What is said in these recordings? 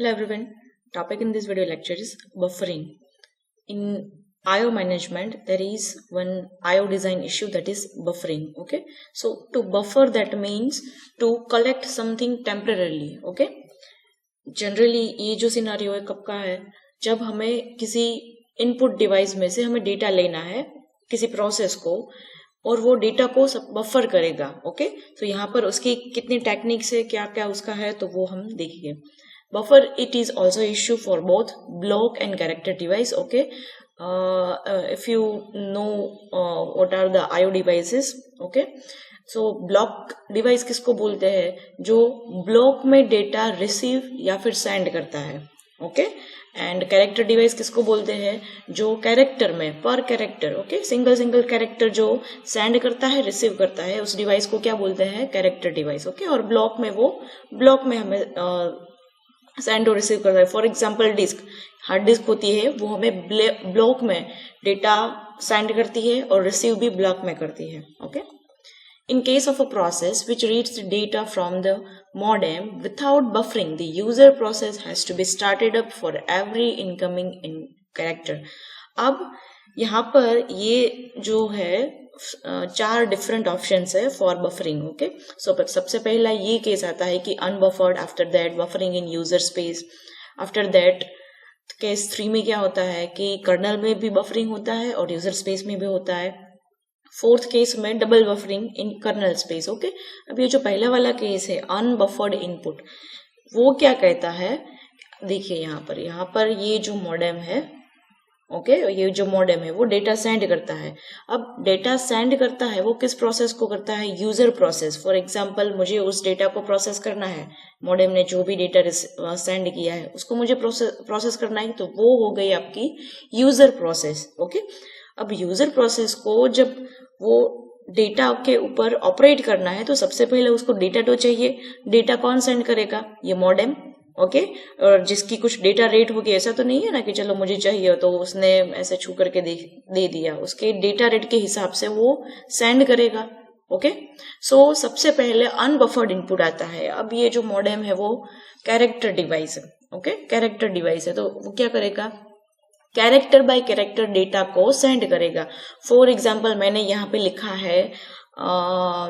Hello everyone. Topic in this video lecture is buffering. In IO management, there is one IO design issue, that is buffering. Okay. So to buffer, that means to collect something temporarily. Okay. Generally ये जो scenario है कब का है, जब हमें किसी input device में से हमें डेटा लेना है किसी प्रोसेस को और वो डेटा को बफर करेगा. ओके. तो यहाँ पर उसकी कितनी टेक्निक्स है, क्या क्या उसका है, तो वो हम देखेंगे. Buffer, it is also issue for both block and character device. Okay. If you know what are the IO devices. Okay. So block device किसको बोलते हैं, जो block में डेटा रिसीव या फिर सेंड करता है. ओके. एंड कैरेक्टर डिवाइस किसको बोलते हैं, जो कैरेक्टर में पर कैरेक्टर, ओके, सिंगल कैरेक्टर जो सेंड करता है रिसीव करता है, उस डिवाइस को क्या बोलते हैं, कैरेक्टर डिवाइस. ओके. और ब्लॉक में वो ब्लॉक में हमें सेंड और रिसीव करता है. For example disk, hard disk होती है, वो हमें ब्लॉक में डेटा सेंड करती है और रिसीव भी ब्लॉक में करती है. Okay. In case of a process which reads the data from the modem without buffering, the user process has to be started up for every incoming in character. अब यहाँ पर ये जो है चार डिफरेंट ऑप्शंस है फॉर बफरिंग. ओके. सो सबसे पहला ये केस आता है कि unbuffered, after that buffering in user space, after that case 3 में क्या होता है कि कर्नल में भी बफरिंग होता है और यूजर स्पेस में भी होता है. फोर्थ केस में डबल बफरिंग इन कर्नल स्पेस. ओके. अब ये जो पहला वाला केस है अनबफर्ड इनपुट, वो क्या कहता है, देखिए यहाँ पर ये जो मॉडेम है, ओके, ये जो मॉडेम है वो डेटा सेंड करता है. अब डेटा सेंड करता है वो किस प्रोसेस को करता है, यूजर प्रोसेस. फॉर एग्जांपल मुझे उस डेटा को प्रोसेस करना है, मॉडेम ने जो भी डेटा सेंड किया है उसको मुझे प्रोसेस करना है, तो वो हो गई आपकी यूजर प्रोसेस. ओके. अब यूजर प्रोसेस को जब वो डेटा के ऊपर ऑपरेट करना है तो सबसे पहले उसको डेटा तो चाहिए. डेटा कौन सेंड करेगा, ये मॉडेम. ओके. और जिसकी कुछ डेटा रेट होगी, ऐसा तो नहीं है ना कि चलो मुझे चाहिए तो उसने ऐसे छू करके दे दिया, उसके डेटा रेट के हिसाब से वो सेंड करेगा. ओके. सो सबसे पहले अनबफर्ड इनपुट आता है. अब ये जो मॉडेम है वो कैरेक्टर डिवाइस है. ओके. कैरेक्टर डिवाइस है, तो वो क्या करेगा, कैरेक्टर बाय कैरेक्टर डेटा को सेंड करेगा. फॉर एग्जाम्पल मैंने यहाँ पे लिखा है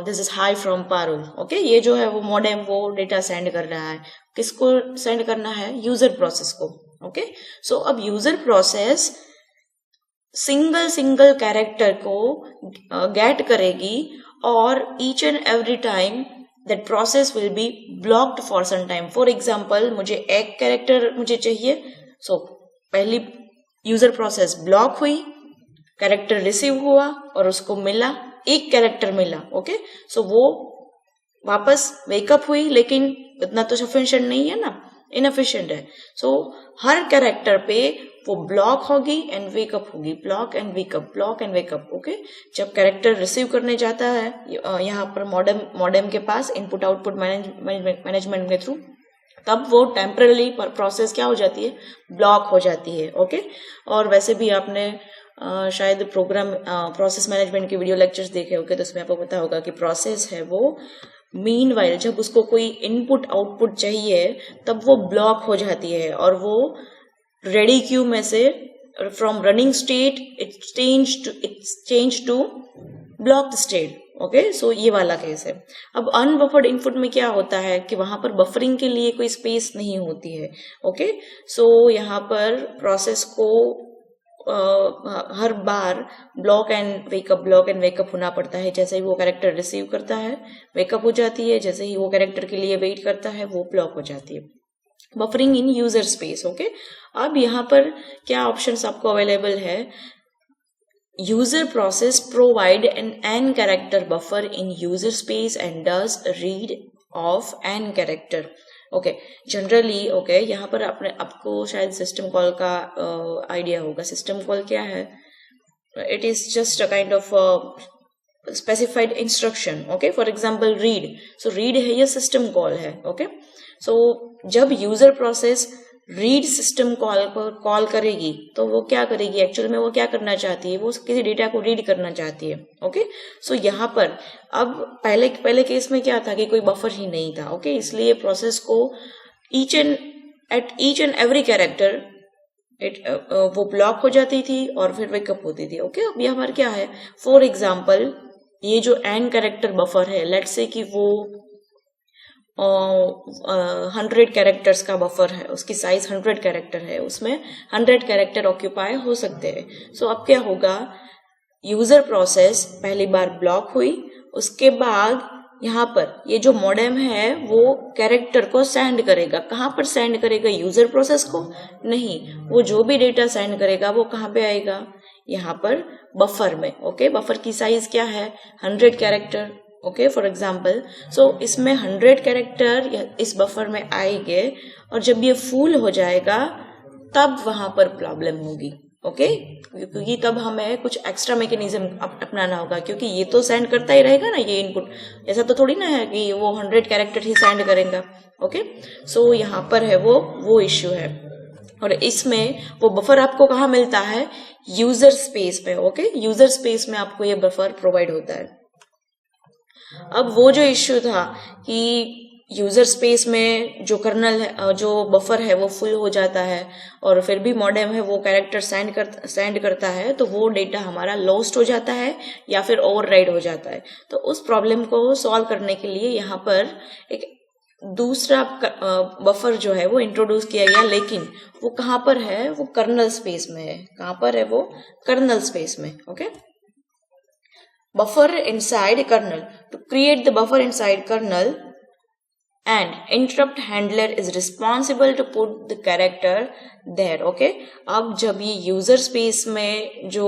this is high from Parul. Okay. ये जो है वो मॉडेम वो डेटा सेंड कर रहा है, किसको सेंड करना है, यूजर प्रोसेस को. ओके. सो अब यूजर प्रोसेस सिंगल कैरेक्टर को गेट करेगी और each and every time that process will be blocked for some time. For example मुझे एक कैरेक्टर मुझे चाहिए, so पहली यूजर प्रोसेस ब्लॉक हुई, कैरेक्टर रिसीव हुआ और उसको मिला, एक कैरेक्टर मिला. ओके. सो वो वापस वेकअप हुई, लेकिन इतना तो सफिशिएंट नहीं है ना, इनएफिशिएंट है. सो हर कैरेक्टर पे वो ब्लॉक होगी एंड वेकअप होगी, block and wake up, block and wake up. Okay. जब कैरेक्टर रिसीव करने जाता है यहाँ पर मॉडेम के पास इनपुट आउटपुट मैनेजमेंट के थ्रू, तब वो टेम्पररी प्रोसेस क्या हो जाती है, ब्लॉक हो जाती है. ओके. और वैसे भी आपने शायद प्रोग्राम प्रोसेस मैनेजमेंट के वीडियो लेक्चर्स देखे होंगे, तो उसमें आपको पता होगा कि प्रोसेस है वो मीनवाइल जब उसको कोई इनपुट आउटपुट चाहिए तब वो ब्लॉक हो जाती है और वो रेडी क्यू में से from running state it's change to blocked state. Okay. So ये वाला केस है. अब अनबफर्ड इनपुट में क्या होता है कि वहां पर बफरिंग के लिए कोई स्पेस नहीं होती है. ओके. सो यहाँ पर प्रोसेस को हर बार ब्लॉक एंड वेकअप होना पड़ता है. जैसे ही वो कैरेक्टर रिसीव करता है वेकअप हो जाती है, जैसे ही वो कैरेक्टर के लिए वेट करता है वो ब्लॉक हो जाती है. Buffering in user space. Okay. अब यहाँ पर क्या ऑप्शंस आपको अवेलेबल है, user process provide an n character buffer in user space and does read of n character. Okay. Generally okay, यहाँ पर आपको शायद सिस्टम कॉल का आइडिया होगा. सिस्टम कॉल क्या है, it is just a kind of specified instruction. Okay. For example read, so read है ये सिस्टम कॉल है. ओके. सो जब user process read system call पर कॉल करेगी तो वो क्या करेगी, एक्चुअल में वो क्या करना चाहती है, वो किसी डेटा को रीड करना चाहती है. ओके. सो यहाँ पर अब पहले केस में क्या था कि कोई बफर ही नहीं था. ओके. इसलिए प्रोसेस को each and at each and every character वो ब्लॉक हो जाती थी और फिर वेकअप होती थी। ओके, अब ये हमारा क्या है, फॉर एग्जाम्पल ये जो n कैरेक्टर बफर है, लेट्स से कि वो 100 कैरेक्टर्स का बफर है, उसकी साइज 100 कैरेक्टर है, उसमें 100 कैरेक्टर ऑक्यूपाई हो सकते हैं। सो अब क्या होगा, यूजर प्रोसेस पहली बार ब्लॉक हुई, उसके बाद यहाँ पर ये जो मॉडेम है वो कैरेक्टर को सेंड करेगा। कहाँ पर सेंड करेगा, यूजर प्रोसेस को नहीं, वो जो भी डेटा सेंड करेगा वो कहाँ पे आएगा, यहाँ पर बफर में। ओके, बफर की साइज क्या है, 100 कैरेक्टर। ओके, फॉर एग्जाम्पल, सो इसमें 100 कैरेक्टर इस बफर में आएंगे और जब ये फुल हो जाएगा तब वहां पर प्रॉब्लम होगी। ओके, क्योंकि तब हमें कुछ एक्स्ट्रा मैकेनिज्म अपनाना होगा, क्योंकि ये तो सेंड करता ही रहेगा ना ये इनपुट, ऐसा तो थोड़ी ना है कि वो 100 कैरेक्टर ही सेंड करेगा। ओके, सो यहाँ पर है वो इश्यू है। और इसमें वो बफर आपको कहाँ मिलता है, यूजर स्पेस में। ओके, यूजर स्पेस में आपको ये बफर प्रोवाइड होता है। अब वो जो इश्यू था कि यूजर स्पेस में जो कर्नल है, जो बफर है वो फुल हो जाता है और फिर भी मॉडेम है वो कैरेक्टर सेंड करता है, तो वो डेटा हमारा लॉस्ट हो जाता है या फिर ओवरराइड हो जाता है। तो उस प्रॉब्लम को सॉल्व करने के लिए यहाँ पर एक दूसरा बफर जो है वो इंट्रोड्यूस किया गया, लेकिन वो कहाँ पर है, वो कर्नल स्पेस में है। कहाँ पर है, वो कर्नल स्पेस में। Okay, buffer inside kernel, to create the buffer inside kernel and interrupt handler is responsible to put the character there. Okay, अब जब ये यूजर स्पेस में जो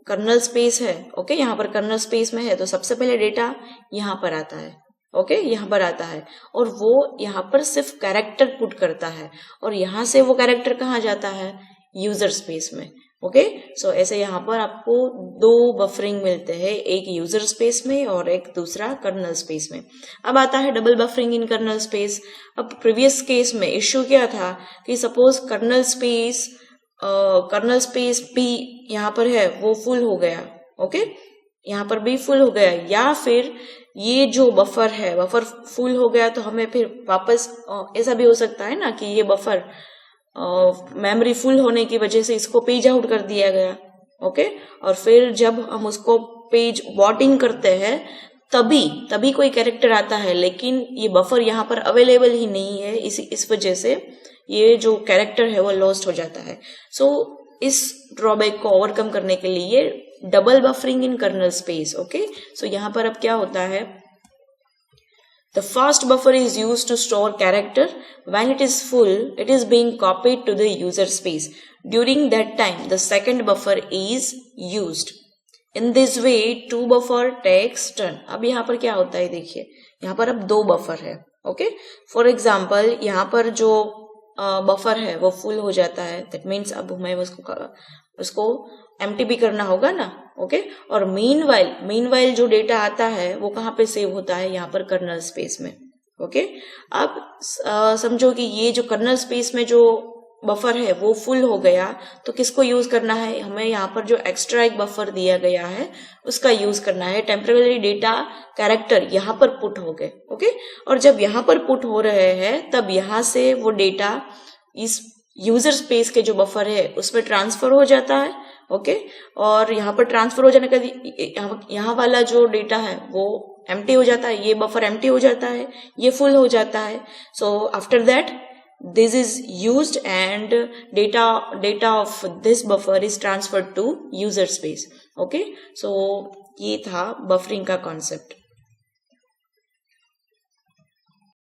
कर्नल स्पेस है, ओके, यहाँ पर कर्नल स्पेस में है, तो सबसे पहले डेटा यहाँ पर आता है। ओके, यहाँ पर आता है और वो यहाँ पर सिर्फ कैरेक्टर पुट करता है और यहाँ से वो कैरेक्टर कहाँ जाता है, यूजर स्पेस में। ओके, सो ऐसे यहाँ पर आपको दो बफरिंग मिलते हैं, एक यूजर स्पेस में और एक दूसरा कर्नल स्पेस में। अब आता है डबल बफरिंग इन कर्नल स्पेस। अब प्रीवियस केस में इश्यू क्या था कि सपोज कर्नल स्पेस भी यहाँ पर है वो फुल हो गया। ओके, यहाँ पर भी फुल हो गया, या फिर ये जो बफर है बफर फुल हो गया, तो हमें फिर वापस ऐसा भी हो सकता है ना कि ये बफर मेमोरी फुल होने की वजह से इसको पेज आउट कर दिया गया। ओके, और फिर जब हम उसको पेज वॉटिंग करते हैं तभी कोई कैरेक्टर आता है, लेकिन ये बफर यहाँ पर अवेलेबल ही नहीं है, इस वजह से ये जो कैरेक्टर है वो लॉस्ट हो जाता है। सो इस ड्रॉबैक को ओवरकम करने के लिए डबल बफरिंग इन कर्नल स्पेस। ओके, सो यहाँ पर अब क्या होता है, the first buffer is used to store character. When it is full, it is being copied to the user space. During that time, the second buffer is used. In this way, two buffer takes turn. अब यहाँ पर क्या होता है, देखिए यहाँ पर अब दो बफर है। ओके, फॉर एग्जाम्पल यहाँ पर जो बफर है वो फुल हो जाता है, दैट मीन्स अब हमें उसको एम्प्टी भी करना होगा ना। ओके, और मीनवाइल जो डेटा आता है वो कहाँ पे सेव होता है, यहाँ पर कर्नल स्पेस में। ओके, अब समझो कि ये जो कर्नल स्पेस में जो बफर है वो फुल हो गया, तो किसको यूज करना है, हमें यहाँ पर जो एक्स्ट्रा एक बफर दिया गया है उसका यूज करना है। टेम्परेरी डेटा कैरेक्टर यहाँ पर पुट हो गए। ओके, और जब यहाँ पर पुट हो रहे हैं तब यहाँ से वो डेटा इस यूजर स्पेस के जो बफर है उसमें ट्रांसफर हो जाता है। ओके, और यहाँ पर ट्रांसफर हो जाने का यहाँ वाला जो डेटा है वो एम्प्टी हो जाता है, ये बफर एम्प्टी हो जाता है, ये फुल हो जाता है। So after that this is used and data of this buffer is transferred to user space. Okay, so ये था बफरिंग का कॉन्सेप्ट।